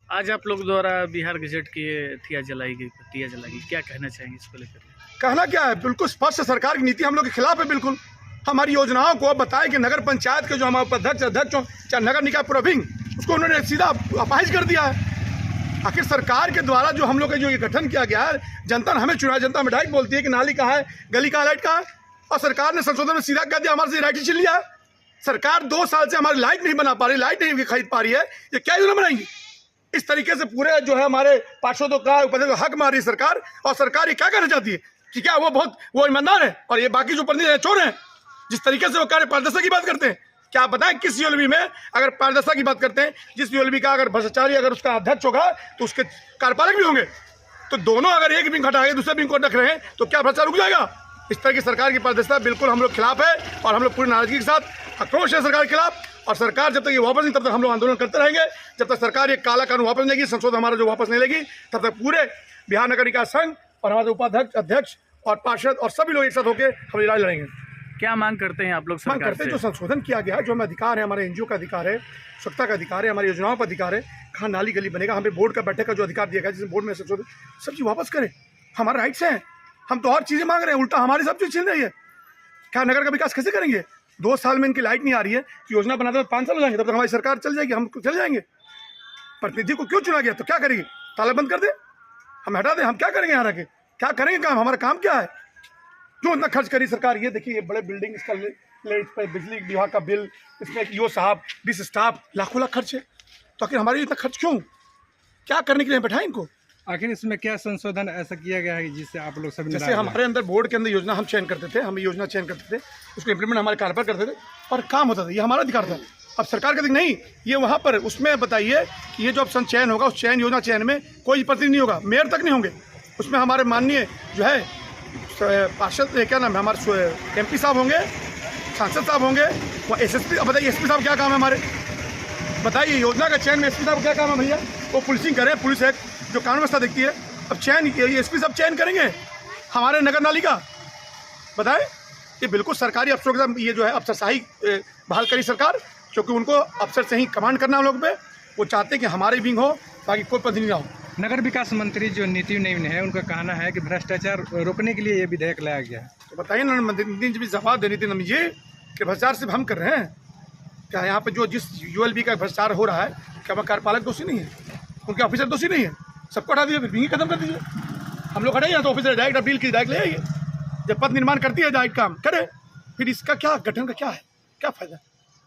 आज आप लोग द्वारा बिहार गजट की पत्तियाँ जलाई गई, क्या कहना चाहेंगे इसको लेकर? कहना क्या है, बिल्कुल स्पष्ट सरकार की नीति हम लोग के खिलाफ है। बिल्कुल हमारी योजनाओं को बताएं कि नगर पंचायत के जो हमारे उपाध्यक्ष अध्यक्ष हो, चाहे नगर निकाय पूरा विंग, उसको उन्होंने सीधा अपाहिज कर दिया है। आखिर सरकार के द्वारा जो हम लोग का जो ये गठन किया गया है, जनता ने हमें चुना, जनता में डाइट बोलती है कि नाली कहाँ है, गली कहाँ, लाइट कहाँ है, और सरकार ने संशोधन में सीधा कह दिया हमारे से लाइट ही छीन लिया है। सरकार 2 साल से हमारी लाइट नहीं बना पा रही, लाइट नहीं खरीद पा रही है, ये क्या योजना बनाएंगी? इस तरीके से पूरे जो है हमारे पार्षदों का उपाध्यक्ष हक मार रही है सरकार। और सरकार ये क्या करना चाहती है कि क्या वो ईमानदार है और ये बाकी जो प्रतिनिधि चोर हैं? जिस तरीके से वो कार्य पारदर्शिता की बात करते हैं, क्या आप बताएं किस यूएलबी में अगर पारदर्शिता की बात करते हैं, जिस यूएलबी का अगर भ्रष्टाचारी अगर उसका अध्यक्ष होगा तो उसके कार्यपालक भी होंगे, तो दोनों अगर एक विंग हटाएंगे दूसरे विंग को रख रहे हैं तो क्या भ्रष्टाचार रुक जाएगा? इस तरह की सरकार की पारदर्शिता बिल्कुल हम लोग खिलाफ है और हम लोग पूरी नाराजगी के साथ आक्रोश है सरकार के खिलाफ। और सरकार जब तक ये वापस नहीं, तब तक हम लोग आंदोलन करते रहेंगे। जब तक सरकार ये काला कानून वापस नहीं लेगी, संशोधन हमारा जो वापस नहीं लेगी, तब तक पूरे बिहार नगर निकाय संघ और हमारे उपाध्यक्ष अध्यक्ष और पार्षद और सभी लोग एक साथ होकर हम लड़ाई लड़ेंगे। क्या मांग करते हैं आप लोग सरकार से? मांग करते हैं जो संशोधन किया गया है, जो हमें अधिकार है, हमारे एनजीओ का अधिकार है, स्वच्छता का अधिकार है, हमारी योजनाओं का अधिकार है, कहाँ नाली गली बनेगा, हमें बोर्ड का बैठक का जो अधिकार दिया गया जिसमें बोर्ड में संशोधन सब चीज़ वापस करें। हमारे राइट्स हैं, हम तो और चीज़ें मांग रहे हैं, उल्टा हमारी सब चीज़ छीन रही है। क्या नगर का विकास कैसे करेंगे? 2 साल में इनकी लाइट नहीं आ रही है, योजना बनाते 5 साल हो जाएंगे, तब तक हमारी सरकार चल जाएगी, हम चले जाएंगे। प्रतिनिधि को क्यों चुना गया? तो क्या करेंगे? ताला बंद कर दे, हम हटा दें? हम क्या करेंगे यहाँ रह के? क्या करेंगे काम? हमारा काम क्या है? क्यों इतना खर्च करी सरकार? ये देखिए, ये बड़े बिल्डिंग, इसका इस पर बिजली विभाग का बिल, इसमें ईओ साहब, 20 स्टाफ, लाखों लाख खर्च है। तो आखिर हमारी इतना खर्च क्यों? क्या करने के लिए बैठा इनको? आखिर इसमें क्या संशोधन ऐसा किया गया है जिससे आप लोग सब? जैसे हमारे अंदर बोर्ड के अंदर योजना हम चयन करते थे, हम योजना चयन करते थे, उसको इम्प्लीमेंट हमारे कार्यपालक करते थे और काम होता था, ये हमारा अधिकार था। अब सरकार कहती नहीं, ये वहाँ पर उसमें बताइए कि ये जो ऑप्शन चयन होगा, उस चयन योजना चयन में कोई प्रतिनिधि नहीं होगा, मेयर तक नहीं होंगे उसमें। हमारे माननीय जो है पार्षद, क्या नाम है, हमारे MP साहब होंगे, सांसद साहब होंगे, वो SSP। बताइए SP साहब क्या काम है हमारे? बताइए योजना का चयन में SP साहब क्या काम है भैया? वो पुलिसिंग करें, पुलिस है जो कानून व्यवस्था देखती है। अब चयन ये SP साहब चयन करेंगे हमारे नगर नाली का? बताएं, ये बिल्कुल सरकारी अफसरों के साथ ये जो है अफसरशाही बहाल करी सरकार, क्योंकि उनको अफसर से ही कमांड करना हम लोग पे। वो चाहते हैं कि हमारे विंग हो, बाकी कोई प्रतिनिधि ना हो। नगर विकास मंत्री जो नीति नवीन है, उनका कहना है कि भ्रष्टाचार रोकने के लिए ये विधेयक लाया गया है। तो बताइए ना, मंत्री जी भी जवाब देनी थी नमी जी कि भ्रष्टाचार सिर्फ हम कर रहे हैं क्या? यहाँ पे जो जिस ULB का भ्रष्टाचार हो रहा है, क्या वह कार्यपालक दोषी नहीं है? उनके ऑफिसर दोषी नहीं है? सबको हटा दीजिए, फिर विंग खत्म कर दीजिए। हम लोग हटाइए तो ऑफिसर डायरेक्ट अपील की डायरेक्ट ले आइए। जब पद निर्माण करती है डायरेक्ट काम करे, फिर इसका क्या गठन का क्या है, क्या फायदा?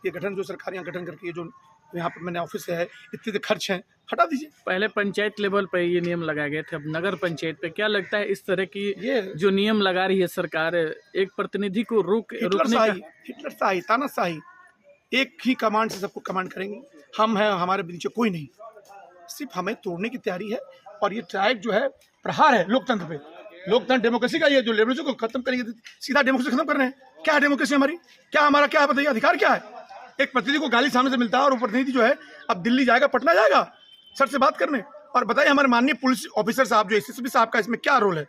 ये गठन जो सरकार यहाँ गठन करती है, जो यहाँ पर मैंने ऑफिस है, इतने खर्च हैं, हटा दीजिए। पहले पंचायत लेवल पे ये नियम लगाए गए थे, अब नगर पंचायत पे क्या लगता है इस तरह की ये जो नियम लगा रही है सरकार, एक प्रतिनिधि को हिटलरशाही, तानाशाही, एक ही कमांड से सबको कमांड करेंगे। हम हैं, हमारे नीचे कोई नहीं, सिर्फ हमें तोड़ने की तैयारी है। और ये ट्राइब जो है प्रहार है लोकतंत्र पे, लोकतंत्र डेमोक्रेसी का ये जो डेमोक्रेसी को खत्म करेंगे, सीधा डेमोक्रेसी खत्म कर रहे हैं। क्या है डेमोक्रेसी हमारी? क्या हमारा क्या है बताइए? अधिकार क्या है? एक प्रतिनिधि को गाली सामने से मिलता है और वो प्रतिनिधि जो है अब दिल्ली जाएगा, पटना जाएगा सर से बात करने। और बताइए हमारे माननीय पुलिस ऑफिसर साहब जो SSP साहब का इसमें क्या रोल है?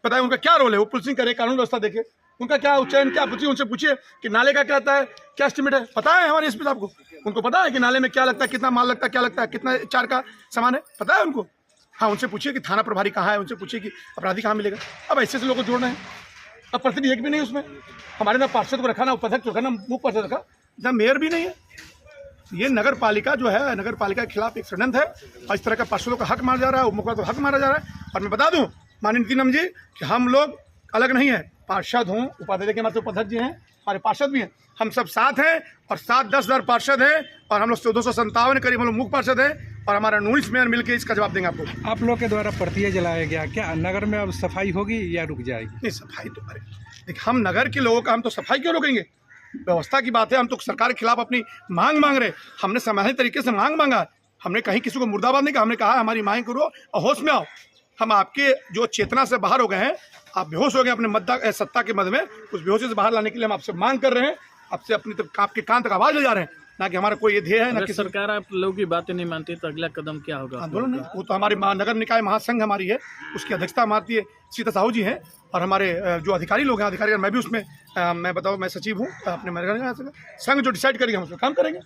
बताइए उनका क्या रोल है? वो पुलिसिंग करे, कानून व्यवस्था देखे, उनका क्या चयन, क्या पूछिए उनसे, पूछिए कि नाले का क्या रहता है, क्या एस्टिमेट है, पता है हमारे SP साहब को? उनको पता है कि नाले में क्या लगता है, कितना माल लगता है, क्या लगता है, कितना चार का सामान है, पता है उनको? हाँ, उनसे पूछिए कि थाना प्रभारी कहाँ है, उनसे पूछिए कि अपराधी कहाँ मिलेगा। अब ऐसे लोगों को जोड़ना है, अब प्रतिनिधि एक भी नहीं उसमें। हमारे ना पार्षद को रखा, ना उपाध्यक्ष रखा, ना मुख्य पार्षद रखा, ना मेयर भी नहीं है। ये नगर पालिका जो है, नगर पालिका के खिलाफ एक षड्यंत्र है और इस तरह का पार्षदों का हक मारा जा रहा है, उपमुख्य का हक मारा जा रहा है। और मैं बता दूं माननीय नीति नवीन जी कि हम लोग अलग नहीं है, पार्षद हूँ, उपाध्यक्ष के हमारे उपाध्यक्ष जी हैं, हमारे पार्षद भी हैं, हम सब साथ हैं और 7-10 हज़ार पार्षद हैं और हम लोग 257 करीब हम लोग मुख्य पार्षद हैं और हमारा 19 मेयर मिलकर इसका जवाब देंगे आपको। आप लोग के द्वारा प्रतिया जलाया गया, क्या नगर में अब सफाई होगी या रुक जाएगी? नहीं, सफाई तो अरे देखिए, हम नगर के लोगों का हम तो सफाई क्यों रोकेंगे? व्यवस्था की बात है, हम तो सरकार के खिलाफ अपनी मांग मांग रहे। हमने संवैधानिक तरीके से मांग मांगा, हमने कहीं किसी को मुर्दाबाद नहीं कहा, हमने कहा हमारी मांग करो और होश में आओ। हम आपके जो चेतना से बाहर हो गए हैं, आप बेहोश हो गए अपने सत्ता के मद में, उस बेहोशी से बाहर लाने के लिए हम आपसे मांग कर रहे हैं, आपसे अपनी आपके कान तक आवाज़ ले जा रहे हैं, ना कि हमारा कोई ये ध्येय है। ना कि सरकार आप लोगों की बातें नहीं मानती तो अगला कदम क्या होगा? आंदोलन नहीं, वो तो हमारी नगर निकाय महासंघ हमारी है, उसकी अध्यक्षता हमारी सीता साहू जी हैं और हमारे जो अधिकारी लोग हैं, अधिकारी मैं भी उसमें मैं बताऊँ, मैं सचिव हूँ अपने संघ, जो डिसाइड करेंगे हम उसमें काम करेंगे।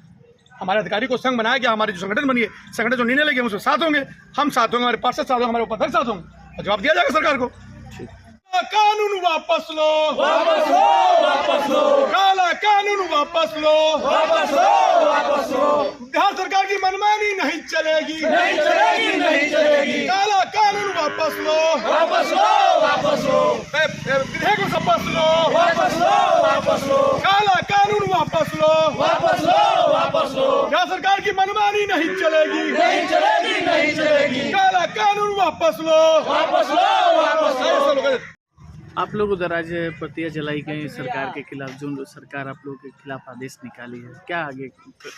हमारे अधिकारी को संघ बनाया गया, हमारे जो संगठन बनिए, संगठन जो निर्णय लेंगे हम उसके साथ होंगे, हम साथ होंगे, हमारे पार्षद साथ होंगे, हमारे उपाध्यक्ष साथ होंगे और जवाब दिया जाएगा सरकार को। कानून वापस लो, वापस लो, वापस लो, काला कानून वापस लो, वापस लो, वापस लो, बिहार सरकार की मनमानी नहीं चलेगी, नहीं चलेगी, नहीं चलेगी, काला कानून वापस लो, वापस लो, वापस लो, विधेयक को वापस लो, वापस लो, वापस लो, काला कानून वापस लो, वापस लो, वापस लो, बिहार सरकार की मनमानी नहीं चलेगी, नहीं चलेगी, नहीं चलेगी, काला कानून वापस लो, वापस लो, वापस लो। आप लोग उधर आज प्रतियां जलाई गई सरकार के खिलाफ, जो सरकार आप लोगों के खिलाफ आदेश निकाली है, क्या आगे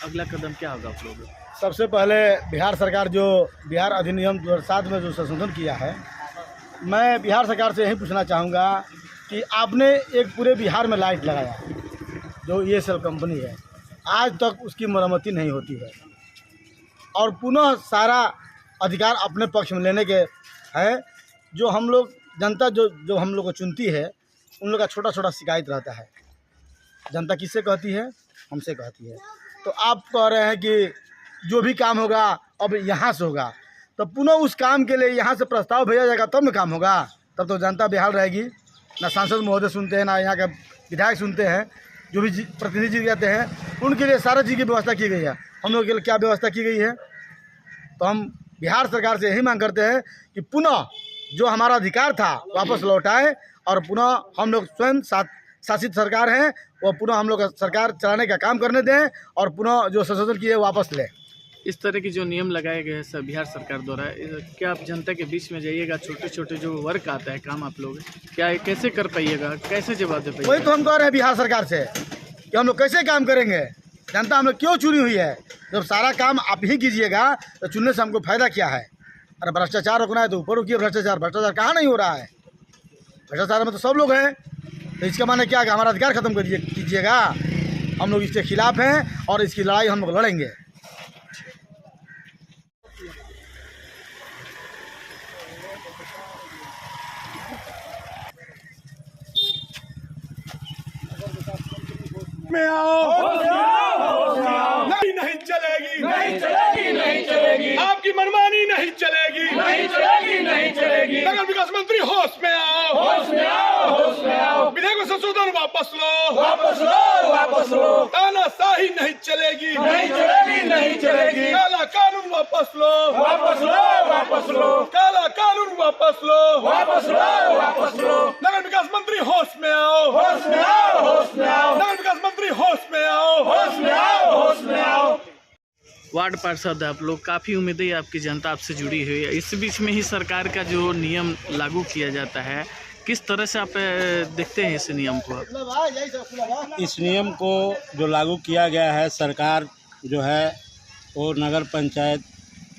अगला कदम क्या होगा आप लोगों का? सबसे पहले बिहार सरकार जो बिहार अधिनियम 2007 में जो संशोधन किया है, मैं बिहार सरकार से यही पूछना चाहूँगा कि आपने एक पूरे बिहार में लाइट लगाया, जो ESL कंपनी है, आज तक उसकी मरम्मती नहीं होती है और पुनः सारा अधिकार अपने पक्ष में लेने के है। जो हम लोग जनता जो हम लोग को चुनती है, उन लोग का छोटा छोटा शिकायत रहता है। जनता किससे कहती है? हमसे कहती है। तो आप कह रहे हैं कि जो भी काम होगा अब यहाँ से होगा, तो पुनः उस काम के लिए यहाँ से प्रस्ताव भेजा जाएगा तब न काम होगा। तब तो जनता बेहाल रहेगी। ना सांसद महोदय सुनते हैं, ना यहाँ के विधायक सुनते हैं, जो भी प्रतिनिधि कहते हैं उनके लिए सारा चीज़ की व्यवस्था की गई है। हम लोग के लिए क्या व्यवस्था की गई है? तो हम बिहार सरकार से यही मांग करते हैं कि पुनः जो हमारा अधिकार था वापस लौटाएं और पुनः हम लोग स्वयं शासित सरकार हैं, वो पुनः हम लोग सरकार चलाने का काम करने दें और पुनः जो संशोधन किए वापस लें। इस तरह के जो नियम लगाए गए हैं सब बिहार सरकार द्वारा, क्या आप जनता के बीच में जाइएगा? छोटे छोटे जो वर्क आता है काम, आप लोग क्या कैसे कर पाइएगा, कैसे जवाब दे पाइएगा? वही तो हम कह रहे हैं बिहार सरकार से कि हम लोग कैसे काम करेंगे। जनता हम लोग क्यों चुनी हुई है? जब सारा काम आप ही कीजिएगा तो चुनने से हमको फायदा क्या है? अरे भ्रष्टाचार रोकना है तो ऊपर रुकिए। भ्रष्टाचार कहाँ नहीं हो रहा है? भ्रष्टाचार में तो सब लोग हैं। तो इसका माने क्या कि हमारा अधिकार खत्म कीजिएगा? हम लोग इसके खिलाफ हैं और इसकी लड़ाई हम लोग लड़ेंगे। में आओ, नहीं चलेगी, नहीं चलेगी, नहीं चलेगी, आपकी मनमानी नहीं चलेगी, नहीं चलेगी, नहीं चलेगी, नगर विकास मंत्री होश में आओ, होश में आओ, होश में आओ, विधेयक संशोधन वापस लो, वापस लो, वापस लो, तानाशाही नहीं चलेगी, नहीं चलेगी, नहीं चलेगी, काला कानून वापस लो, वापस लो, वापस लो, काला कानून वापस लो, वापस लो, वापस लो, नगर विकास मंत्री होश में आओ, होश में आओ, होश में आओ, नगर विकास मंत्री होश में आओ, होश में आओ, होश में आओ। वार्ड पार्षद आप लोग, काफ़ी उम्मीदें आपकी जनता आपसे जुड़ी हुई है। इस बीच में ही सरकार का जो नियम लागू किया जाता है, किस तरह से आप देखते हैं इस नियम को? इस नियम को जो लागू किया गया है, सरकार जो है वो नगर पंचायत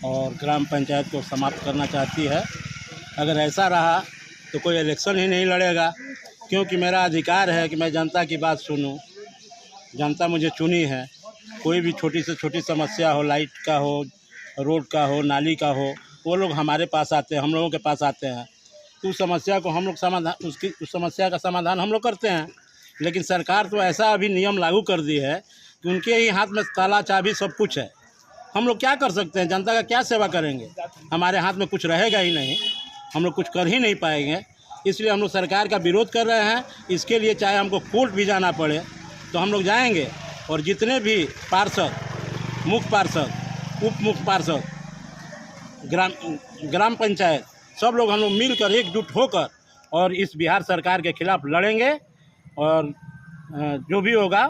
और ग्राम पंचायत को समाप्त करना चाहती है। अगर ऐसा रहा तो कोई इलेक्शन ही नहीं लड़ेगा, क्योंकि मेरा अधिकार है कि मैं जनता की बात सुनूं। जनता मुझे चुनी है। कोई भी छोटी से छोटी समस्या हो, लाइट का हो, रोड का हो, नाली का हो, वो लोग हमारे पास आते हैं, हम लोगों के पास आते हैं। तो उस समस्या को हम लोग उस समस्या का समाधान हम लोग करते हैं। लेकिन सरकार तो ऐसा अभी नियम लागू कर दी है कि उनके ही हाथ में ताला चाबी सब कुछ है। हम लोग क्या कर सकते हैं? जनता का क्या सेवा करेंगे? हमारे हाथ में कुछ रहेगा ही नहीं, हम लोग कुछ कर ही नहीं पाएंगे। इसलिए हम लोग सरकार का विरोध कर रहे हैं। इसके लिए चाहे हमको कोर्ट भी जाना पड़े तो हम लोग जाएंगे और जितने भी पार्षद, मुख्य पार्षद, उप मुख्य पार्षद, ग्राम पंचायत, सब लोग हम लोग मिलकर एकजुट होकर और इस बिहार सरकार के खिलाफ लड़ेंगे और जो भी होगा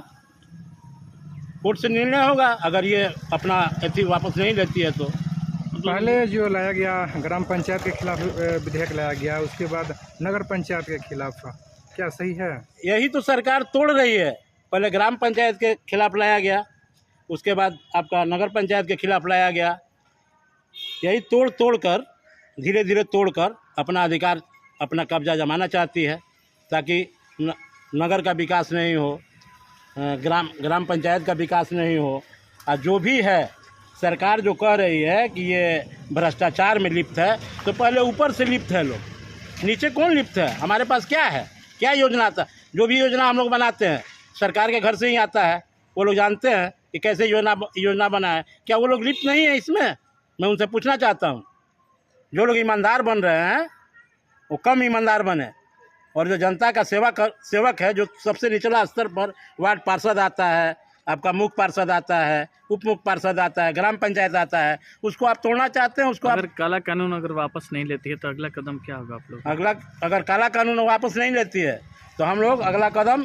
कोर्ट से निर्णय होगा। अगर ये अपना एथी वापस नहीं लेती है तो पहले जो लाया गया ग्राम पंचायत के खिलाफ विधेयक लाया गया, उसके बाद नगर पंचायत के खिलाफ, क्या सही है? यही तो सरकार तोड़ रही है। पहले ग्राम पंचायत के खिलाफ लाया गया, उसके बाद आपका नगर पंचायत के खिलाफ लाया गया। यही तोड़ कर धीरे धीरे तोड़कर अपना अधिकार, अपना कब्जा जमाना चाहती है, ताकि नगर का विकास नहीं हो, ग्राम पंचायत का विकास नहीं हो। और जो भी है सरकार जो कह रही है कि ये भ्रष्टाचार में लिप्त है, तो पहले ऊपर से लिप्त है लोग, नीचे कौन लिप्त है? हमारे पास क्या है? क्या योजना आता है? जो भी योजना हम लोग बनाते हैं सरकार के घर से ही आता है, वो लोग जानते हैं। कि कैसे योजना बना है, क्या वो लोग लिप्त नहीं है इसमें? मैं उनसे पूछना चाहता हूँ। जो लोग ईमानदार बन रहे हैं वो कम ईमानदार बने, और जो जनता का सेवक है, जो सबसे निचला स्तर पर वार्ड पार्षद आता है, आपका मुख्य पार्षद आता है, उप मुख्य पार्षद आता है, ग्राम पंचायत आता है, उसको आप तोड़ना चाहते हैं। उसको अगर काला कानून अगर वापस नहीं लेती है तो अगला कदम क्या होगा आप लोग? अगर काला कानून वापस नहीं लेती है तो हम लोग अगला कदम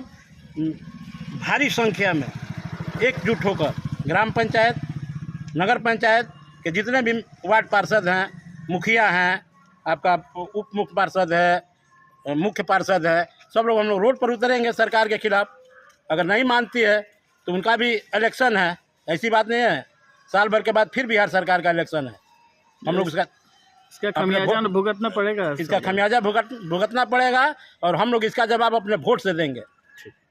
भारी संख्या में एकजुट होकर ग्राम पंचायत, नगर पंचायत के जितने भी वार्ड पार्षद हैं, मुखिया हैं, आपका उप मुख्य पार्षद है, मुख्य पार्षद है, सब लोग हम लोग रोड पर उतरेंगे सरकार के खिलाफ। अगर नहीं मानती है तो उनका भी इलेक्शन है, ऐसी बात नहीं है। साल भर के बाद फिर बिहार सरकार का इलेक्शन है। हम लोग इसका खमियाजा भुगतना पड़ेगा, इसका खमियाजा भुगतना पड़ेगा, और हम लोग इसका जवाब अपने वोट से देंगे।